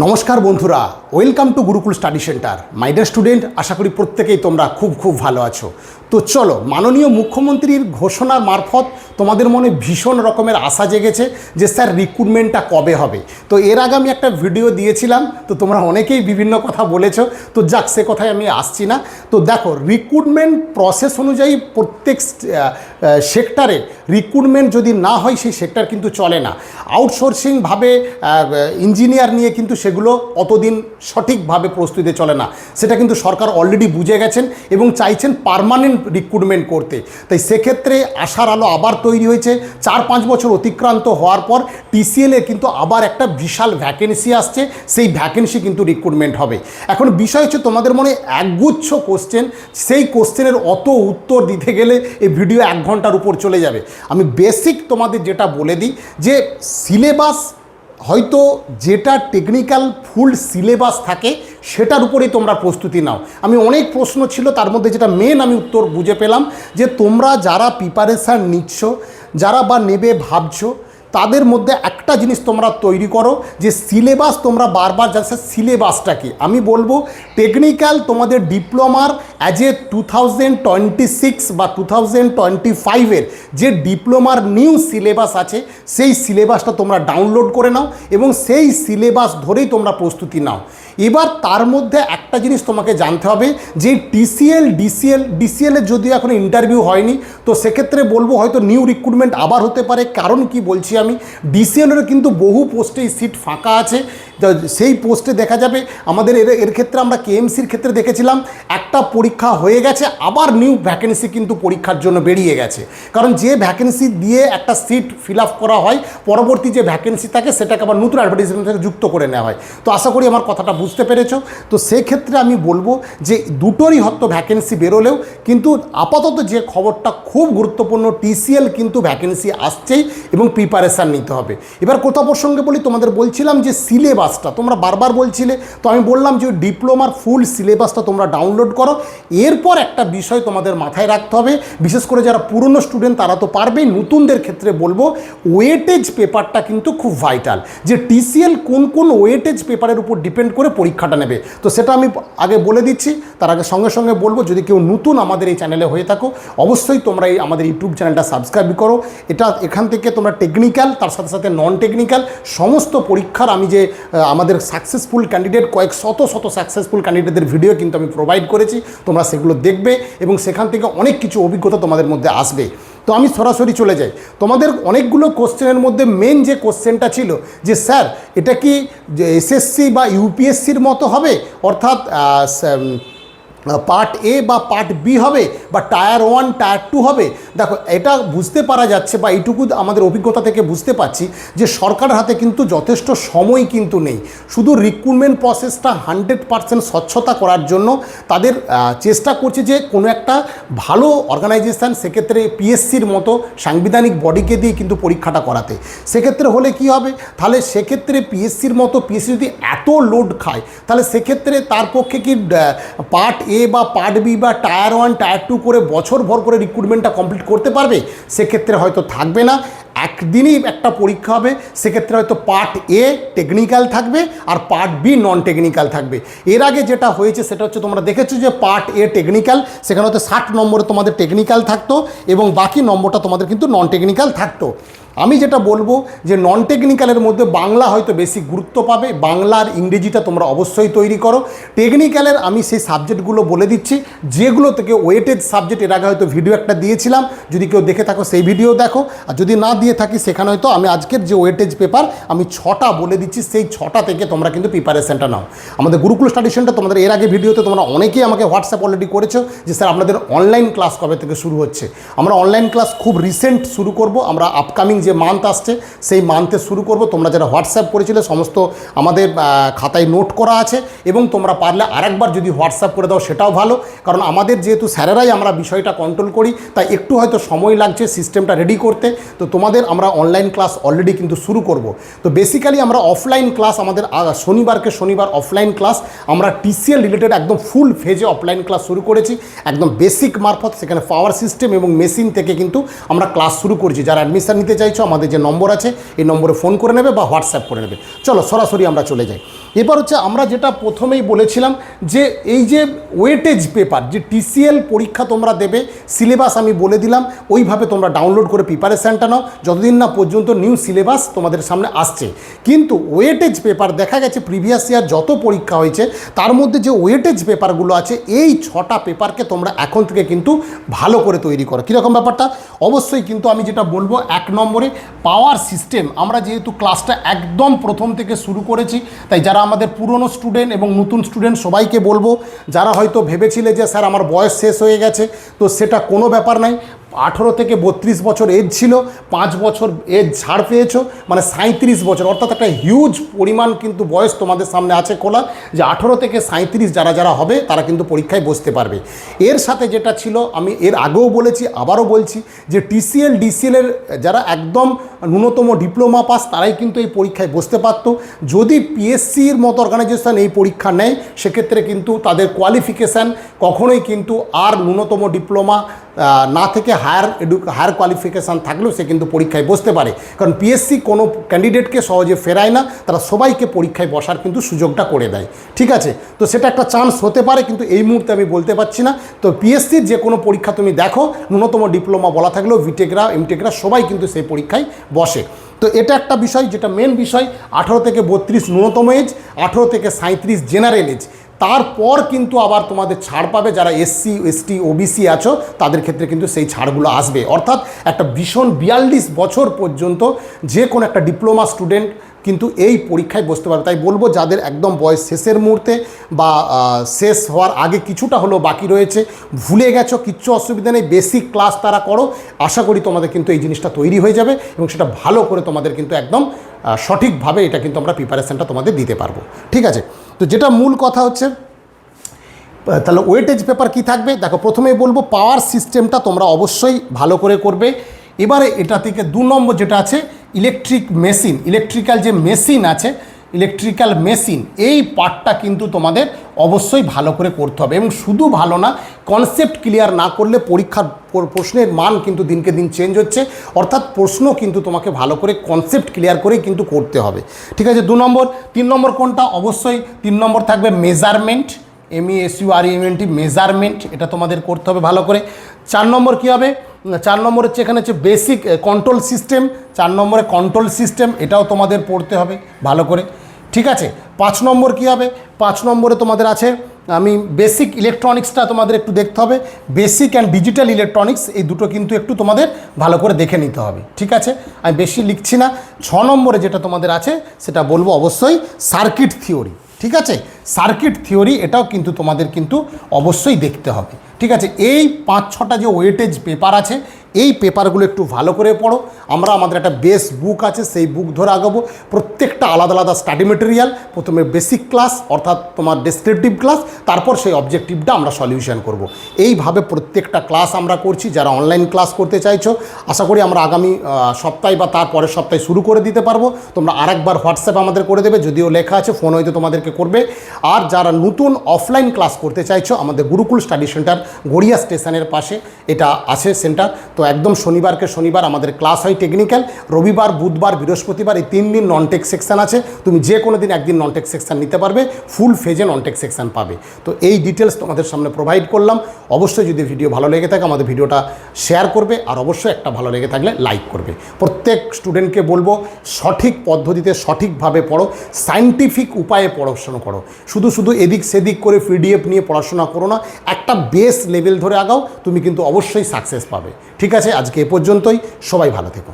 নমস্কার বন্ধুরা, welcome to Gurukul study centre. My dear student, আশা করি প্রত্যেকেই তোমরা খুব ভালো আছো। তো চলো, মাননীয় মুখ্যমন্ত্রীর ঘোষণার মারফত তোমাদের মনে ভীষণ রকমের আশা জেগেছে যে স্যার রিক্রুটমেন্টটা কবে হবে। তো এর আগে আমি একটা ভিডিও দিয়েছিলাম, তো তোমরা অনেকেই বিভিন্ন কথা বলেছো, তো যাক সে কথায় আমি আসছি না। তো দেখো, রিক্রুটমেন্ট প্রসেস অনুযায়ী প্রত্যেক সেক্টরে রিক্রুটমেন্ট যদি না হয় সেই সেক্টর কিন্তু চলে না। আউটসোর্সিংভাবে ইঞ্জিনিয়ার নিয়ে কিন্তু সেগুলো অতদিন সঠিকভাবে প্রস্তুতি চলে না, সেটা কিন্তু সরকার অলরেডি বুঝে গেছেন এবং চাইছেন পার্মানেন্ট রিক্রুটমেন্ট করতে। তাই সেক্ষেত্রে আশার আলো আবার তৈরি হয়েছে। 4-5 বছর অতিক্রান্ত হওয়ার পর টিসিএলে কিন্তু আবার একটা বিশাল ভ্যাকেন্সি আসছে, সেই ভ্যাকেন্সি কিন্তু রিক্রুটমেন্ট হবে। এখন বিষয় হচ্ছে তোমাদের মনে একগুচ্ছ কোশ্চেন, সেই কোশ্চেনের অত উত্তর দিতে গেলে এই ভিডিও 1 ঘন্টার উপর চলে যাবে। আমি বেসিক তোমাদের যেটা বলে দিই যে সিলেবাস হয়তো যেটা টেকনিক্যাল ফুল সিলেবাস থাকে সেটার উপরেই তোমরা প্রস্তুতি নাও। আমি অনেক প্রশ্ন ছিল, তার মধ্যে যেটা মেন আমি উত্তর বুঝে পেলাম যে তোমরা যারা প্রিপারেশান নিচ্ছ, যারা বা নেবে ভাবছো, তাদের মধ্যে একটা জিনিস তোমরা তৈরি করো যে সিলেবাস তোমরা বারবার জানছো সিলেবাসটা কি। আমি বলবো টেকনিক্যাল তোমাদের ডিপ্লোমার অ্যাজ এ 2026 বা 2025-এর যে ডিপ্লোমার নিউ সিলেবাস আছে সেই সিলেবাসটা তোমরা ডাউনলোড করে নাও এবং সেই সিলেবাস ধরেই তোমরা প্রস্তুতি নাও। এবার তার মধ্যে একটা জিনিস তোমাকে জানতে হবে যে ডিসিএলের যদিও এখন ইন্টারভিউ হয়নি, তো সেক্ষেত্রে বলবো হয়তো নিউ রিক্রুটমেন্ট আবার হতে পারে। কারণ কি বলছি আমি, ডিসিএলের কিন্তু বহু পোস্টেই সিট ফাঁকা আছে। সেই পোস্টে দেখা যাবে আমাদের এর ক্ষেত্রে আমরা কেএমসির ক্ষেত্রে দেখেছিলাম একটা পরীক্ষা হয়ে গেছে, আবার নিউ ভ্যাকেন্সি কিন্তু পরীক্ষার জন্য বেরিয়ে গেছে। কারণ যে ভ্যাকেন্সি দিয়ে একটা সিট ফিল আপ করা হয়, পরবর্তী যে ভ্যাকেন্সি থাকে সেটাকে আবার নতুন অ্যাডভার্টাইজমেন্ট থেকে যুক্ত করে নেওয়া হয়। তো আশা করি আমার কথাটা বুঝতে পেরেছো। তো সেক্ষেত্রে আমি বলবো যে দুটোরই হয়তো ভ্যাকেন্সি বেরোলেও কিন্তু আপাতত যে খবরটা খুব গুরুত্বপূর্ণ, টিসিএল কিন্তু ভ্যাকেন্সি আসছেই এবং প্রিপারেশান নিতে হবে। এবার কোথা প্রসঙ্গে বলি, তোমাদের বলছিলাম যে সিলেবাসটা তোমরা বারবার বলছিলে, তো আমি বললাম যে ডিপ্লোমার ফুল সিলেবাসটা তোমরা ডাউনলোড করো। এরপর একটা বিষয় তোমাদের মাথায় রাখতে হবে, বিশেষ করে যারা পুরনো স্টুডেন্ট তারা তো পারবেই, নতুনদের ক্ষেত্রে বলবো ওয়েটেজ পেপারটা কিন্তু খুব ভাইটাল, যে টিসিএল কোন ওয়েটেজ পেপারের উপর ডিপেন্ড করে পরীক্ষাটা নেবে। তো সেটা আমি আগে বলে দিচ্ছি, তার আগে সঙ্গে বলবো যদি কেউ নতুন আমাদের এই চ্যানেলে হয়ে থাকো অবশ্যই তোমরা এই আমাদের ইউটিউব চ্যানেলটা সাবস্ক্রাইব করো। এখান থেকে তোমরা টেকনিক্যাল তার সাথে সাথে নন টেকনিক্যাল সমস্ত পরীক্ষার আমি যে আমাদের সাকসেসফুল ক্যান্ডিডেট কয়েক শত সাকসেসফুল ক্যান্ডিডেটদের ভিডিও কিন্তু আমি প্রোভাইড করেছি, তোমরা সেগুলো দেখবে এবং সেখান থেকে অনেক কিছু অভিজ্ঞতা তোমাদের মধ্যে আসবে। তো আমি সরাসরি চলে যাই। তোমাদের অনেকগুলো কোশ্চেনের মধ্যে মেন যে কোশ্চেনটা ছিল যে স্যার এটা কি এসএসসি বা ইউপিএসসির মতো হবে, অর্থাৎ পার্ট এ বা পার্ট বি হবে বা টায়ার 1 টায়ার 2 হবে। দেখো, এটা বুঝতে পারা যাচ্ছে বা এইটুকু আমাদের অভিজ্ঞতা থেকে বুঝতে পারছি যে সরকারের হাতে কিন্তু যথেষ্ট সময় কিন্তু নেই। শুধু রিক্রুটমেন্ট প্রসেসটা 100% স্বচ্ছতা করার জন্য তাদের চেষ্টা করছে যে কোনো একটা ভালো অর্গানাইজেশান, সেক্ষেত্রে পিএসসির মতো সাংবিধানিক বডিকে দিয়ে কিন্তু পরীক্ষাটা করাতে। সেক্ষেত্রে হলে কি হবে, তাহলে সেক্ষেত্রে পিএসসির মতো পিএসসি যদি এত লোড খায় তাহলে সেক্ষেত্রে তার পক্ষে কি পার্ট এ বা পার্ট বি বা টায়ার 1 টায়ার 2 করে বছর ভর করে রিক্রুটমেন্টটা কমপ্লিট করতে পারবে? সেক্ষেত্রে হয়তো থাকবে না, একদিনই একটা পরীক্ষা হবে। সেক্ষেত্রে হয়তো পার্ট এ টেকনিক্যাল থাকবে আর পার্ট বি নন টেকনিক্যাল থাকবে। এর আগে যেটা হয়েছে সেটা হচ্ছে তোমরা দেখেছো যে পার্ট এ টেকনিক্যাল, সেখানে হয়তো 60 নম্বরে তোমাদের টেকনিক্যাল থাকতো এবং বাকি নম্বরটা তোমাদের কিন্তু নন টেকনিক্যাল থাকতো। আমি যেটা বলবো যে নন টেকনিক্যালের মধ্যে বাংলা হয়তো বেশি গুরুত্ব পাবে, বাংলা আর ইংরেজিটা তোমরা অবশ্যই তৈরি করো। টেকনিক্যালের আমি সেই সাবজেক্টগুলো বলে দিচ্ছি যেগুলো থেকে ওয়েটেজ সাবজেক্ট, এর আগে হয়তো ভিডিও একটা দিয়েছিলাম, যদি কেউ দেখে থাকো সেই ভিডিও দেখো, আর যদি না দিয়ে থাকি সেখানে হয়তো আমি আজকের যে ওয়েটেজ পেপার আমি 6টা বলে দিচ্ছি, সেই 6টা থেকে তোমরা কিন্তু প্রিপারেশনটা নাও। আমাদের গুরুকুল স্টাডি সেন্টার তোমাদের এর আগে ভিডিওতে তোমরা অনেকেই আমাকে হোয়াটসঅ্যাপ অলরেডি করেছো যে স্যার আপনাদের অনলাইন ক্লাস কবে থেকে শুরু হচ্ছে। আমরা অনলাইন ক্লাস খুব রিসেন্ট শুরু করব, আমরা আপকামিং যে মান্থ আসছে সেই মান্থে শুরু করব। তোমরা যারা হোয়াটসঅ্যাপ করেছিলে সমস্ত আমাদের খাতায় নোট করা আছে এবং তোমরা পারলে আরেকবার যদি হোয়াটসঅ্যাপ করে দাও সেটাও ভালো, কারণ আমাদের যেহেতু স্যারেরাই আমরা বিষয়টা কন্ট্রোল করি তাই একটু হয়তো সময় লাগছে সিস্টেমটা রেডি করতে। তো তোমাদের আমরা অনলাইন ক্লাস অলরেডি কিন্তু শুরু করব। তো বেসিক্যালি আমরা অফলাইন ক্লাস আমাদের শনিবারকে শনিবার অফলাইন ক্লাস আমরা টিসিএল রিলেটেড একদম ফুল ফেজে অফলাইন ক্লাস শুরু করেছি, একদম বেসিক মারফত। সেখানে পাওয়ার সিস্টেম এবং মেশিন থেকে কিন্তু আমরা ক্লাস শুরু করেছি। যারা অ্যাডমিশন নিতে চাইছো আমাদের যে নম্বর আছে এই নম্বরে ফোন করে নেবে বা হোয়াটসঅ্যাপ করে নেবে। চলো সরাসরি আমরা চলে যাই। এবার হচ্ছে আমরা যেটা প্রথমেই বলেছিলাম যে এই যে ওয়েটেজ পেপার, যে টিসিএল পরীক্ষা তোমরা দেবে, সিলেবাস আমি বলে দিলাম, ওইভাবে তোমরা ডাউনলোড করে প্রিপারেশানটা নাও যতদিন না পর্যন্ত নিউ সিলেবাস তোমাদের সামনে আসছে। কিন্তু ওয়েটেজ পেপার দেখা গেছে প্রিভিয়াস ইয়ার যত পরীক্ষা হয়েছে তার মধ্যে যে ওয়েটেজ পেপারগুলো আছে এই 6টা পেপারকে তোমরা এখন থেকে কিন্তু ভালো করে তৈরি করো। কীরকম ব্যাপারটা অবশ্যই কিন্তু আমি যেটা বলবো, 1 নম্বরে পাওয়ার সিস্টেম। আমরা যেহেতু ক্লাসটা একদম প্রথম থেকে শুরু করেছি, তাই যারা আমাদের পুরনো স্টুডেন্ট এবং নতুন স্টুডেন্ট সবাইকে বলবো, যারা হয়তো ভেবেছিলে যে স্যার আমার বয়স শেষ হয়ে গেছে, তো সেটা কোনো ব্যাপার নাই। 18 থেকে 32 বছর এজ ছিল, 5 বছর এজ ছাড় পেয়েছো, মানে 37 বছর, অর্থাৎ একটা হিউজ পরিমাণ কিন্তু বয়স তোমাদের সামনে আছে খোলা, যে 18 থেকে 37 যারা যারা হবে তারা কিন্তু পরীক্ষায় বসতে পারবে। এর সাথে যেটা ছিল, আমি এর আগেও বলেছি আবারও বলছি, যে টিসিএল ডিসিএলের যারা একদম ন্যূনতম ডিপ্লোমা পাস তারাই কিন্তু এই পরীক্ষায় বসতে পারতো। যদি পিএসসির মতো অর্গানাইজেশন এই পরীক্ষা নেয় সেক্ষেত্রে কিন্তু তাদের কোয়ালিফিকেশান কখনোই কিন্তু আর ন্যূনতম ডিপ্লোমা না থেকে হায়ার কোয়ালিফিকেশান থাকলেও সে কিন্তু পরীক্ষায় বসতে পারে, কারণ পিএসসি কোনো ক্যান্ডিডেটকে সহজে ফেরায় না, তারা সবাইকে পরীক্ষায় বসার কিন্তু সুযোগটা করে দেয়। ঠিক আছে, তো সেটা একটা চান্স হতে পারে, কিন্তু এই মুহূর্তে আমি বলতে পারছি না। তো পিএসসির যে কোনো পরীক্ষা তুমি দেখো, ন্যূনতম ডিপ্লোমা বলা থাকলেও বিটেকরা এমটেকরা সবাই কিন্তু সেই পরীক্ষায় বসে। তো এটা একটা বিষয়, যেটা মেন বিষয়। 18 থেকে 32 ন্যূনতম এজ, 18 থেকে 37 জেনারেল এজ। তারপর কিন্তু আবার তোমাদের ছাড় পাবে যারা এসসি এসটি ওবিসি আছো, তাদের ক্ষেত্রে কিন্তু সেই ছাড়গুলো আসবে। অর্থাৎ একটা ভীষণ 42 বছর পর্যন্ত যে কোনো একটা ডিপ্লোমা স্টুডেন্ট কিন্তু এই পরীক্ষায় বসতে পারবে। তাই বলবো, যাদের একদম বয়স শেষের মুহূর্তে বা শেষ হওয়ার আগে কিছুটা হলেও বাকি রয়েছে, ভুলে গেছো, কিচ্ছু অসুবিধা নেই, বেসিক ক্লাস তারা করো। আশা করি তোমাদের কিন্তু এই জিনিসটা তৈরি হয়ে যাবে এবং সেটা ভালো করে তোমাদের কিন্তু একদম সঠিকভাবে এটা কিন্তু আমরা প্রিপারেশানটা তোমাদের দিতে পারবো। ঠিক আছে, তো যেটা মূল কথা হচ্ছে, তাহলে ওয়েটেজ পেপার কি থাকবে দেখো। প্রথমেই বলবো পাওয়ার সিস্টেমটা তোমরা অবশ্যই ভালো করে করবে। এবারে এটা থেকে 2 নম্বর যেটা আছে ইলেকট্রিক মেশিন, ইলেকট্রিক্যাল যে মেশিন আছে, ইলেকট্রিক্যাল মেশিন, এই পার্টটা কিন্তু তোমাদের অবশ্যই ভালো করে করতে হবে। এবং শুধু ভালো না, কনসেপ্ট ক্লিয়ার না করলে পরীক্ষার প্রশ্নের মান কিন্তু দিনকে দিন চেঞ্জ হচ্ছে। অর্থাৎ প্রশ্ন কিন্তু তোমাকে ভালো করে কনসেপ্ট ক্লিয়ার করেই কিন্তু করতে হবে। ঠিক আছে, 2 নম্বর। 3 নম্বর কোনটা? অবশ্যই 3 নম্বর থাকবে মেজারমেন্ট, MESUREMENT, মেজারমেন্ট, এটা তোমাদের করতে হবে ভালো করে। 4 নম্বর কী হবে? 4 নম্বর হচ্ছে এখানে হচ্ছে বেসিক কন্ট্রোল সিস্টেম, 4 নম্বরে কন্ট্রোল সিস্টেম, এটাও তোমাদের পড়তে হবে ভালো করে। ঠিক আছে, 5 নম্বর কী হবে? 5 নম্বরে তোমাদের আছে, আমি বেসিক ইলেকট্রনিক্সটা তোমাদের একটু দেখতে হবে, বেসিক অ্যান্ড ডিজিটাল ইলেকট্রনিক্স, এই দুটো কিন্তু একটু তোমাদের ভালো করে দেখে নিতে হবে। ঠিক আছে, আমি বেশি লিখছি না। 6 নম্বরে যেটা তোমাদের আছে সেটা বলবো অবশ্যই সার্কিট থিওরি। ঠিক আছে, সার্কিট থিওরি এটাও কিন্তু তোমাদের কিন্তু অবশ্যই দেখতে হবে। ঠিক আছে, এই 5-6টা যে ওয়েটেজ পেপার আছে, এই পেপারগুলো একটু ভালো করে পড়ো। আমরা আমাদের একটা বেস বুক আছে, সেই বুক ধরে আগাবো। প্রত্যেকটা আলাদা আলাদা স্টাডি মেটেরিয়াল, প্রথমে বেসিক ক্লাস অর্থাৎ তোমার ডেসক্রিপটিভ ক্লাস, তারপর সেই অবজেক্টিভটা আমরা সলিউশন করব। এইভাবে প্রত্যেকটা ক্লাস আমরা করছি। যারা অনলাইন ক্লাস করতে চাইছো, আশা করি আমরা আগামী সপ্তাহে বা তার পরের সপ্তাহে শুরু করে দিতে পারবো। তোমরা আরেকবার হোয়াটসঅ্যাপ আমাদের করে দেবে, যদিও লেখা আছে, ফোন হয়তো তোমাদেরকে করবে। আর যারা নতুন অফলাইন ক্লাস করতে চাইছো, আমাদের গুরুকুল স্টাডি সেন্টার গড়িয়া স্টেশনের পাশে এটা আছে সেন্টার। তো একদম শনিবারকে শনিবার আমাদের ক্লাস হয় টেকনিক্যাল, রবিবার বুধবার বৃহস্পতিবার এই 3 দিন নন টেক সেকশন আছে। তুমি যে কোনো দিন একদিন নন টেক সেকশন নিতে পারবে, ফুল ফেজে নন টেক সেকশন পাবে। তো এই ডিটেলস তোমাদের সামনে প্রোভাইড করলাম। অবশ্যই যদি ভিডিও ভালো লেগে থাকে আমাদের ভিডিওটা শেয়ার করবে, আর অবশ্যই একটা ভালো লেগে থাকলে লাইক করবে। প্রত্যেক স্টুডেন্টকে বলবো সঠিক পদ্ধতিতে সঠিকভাবে পড়ো, সায়েন্টিফিক উপায়ে পড়াশোনা করো। শুধু শুধু এদিক সেদিক করে PDF নিয়ে পড়াশোনা করো না, একটা বেস লেভেল ধরে আগাও, তুমি কিন্তু অবশ্যই সাকসেস পাবে। ঠিক আছে, আজকে এ পর্যন্তই। সবাই ভালো থেকো।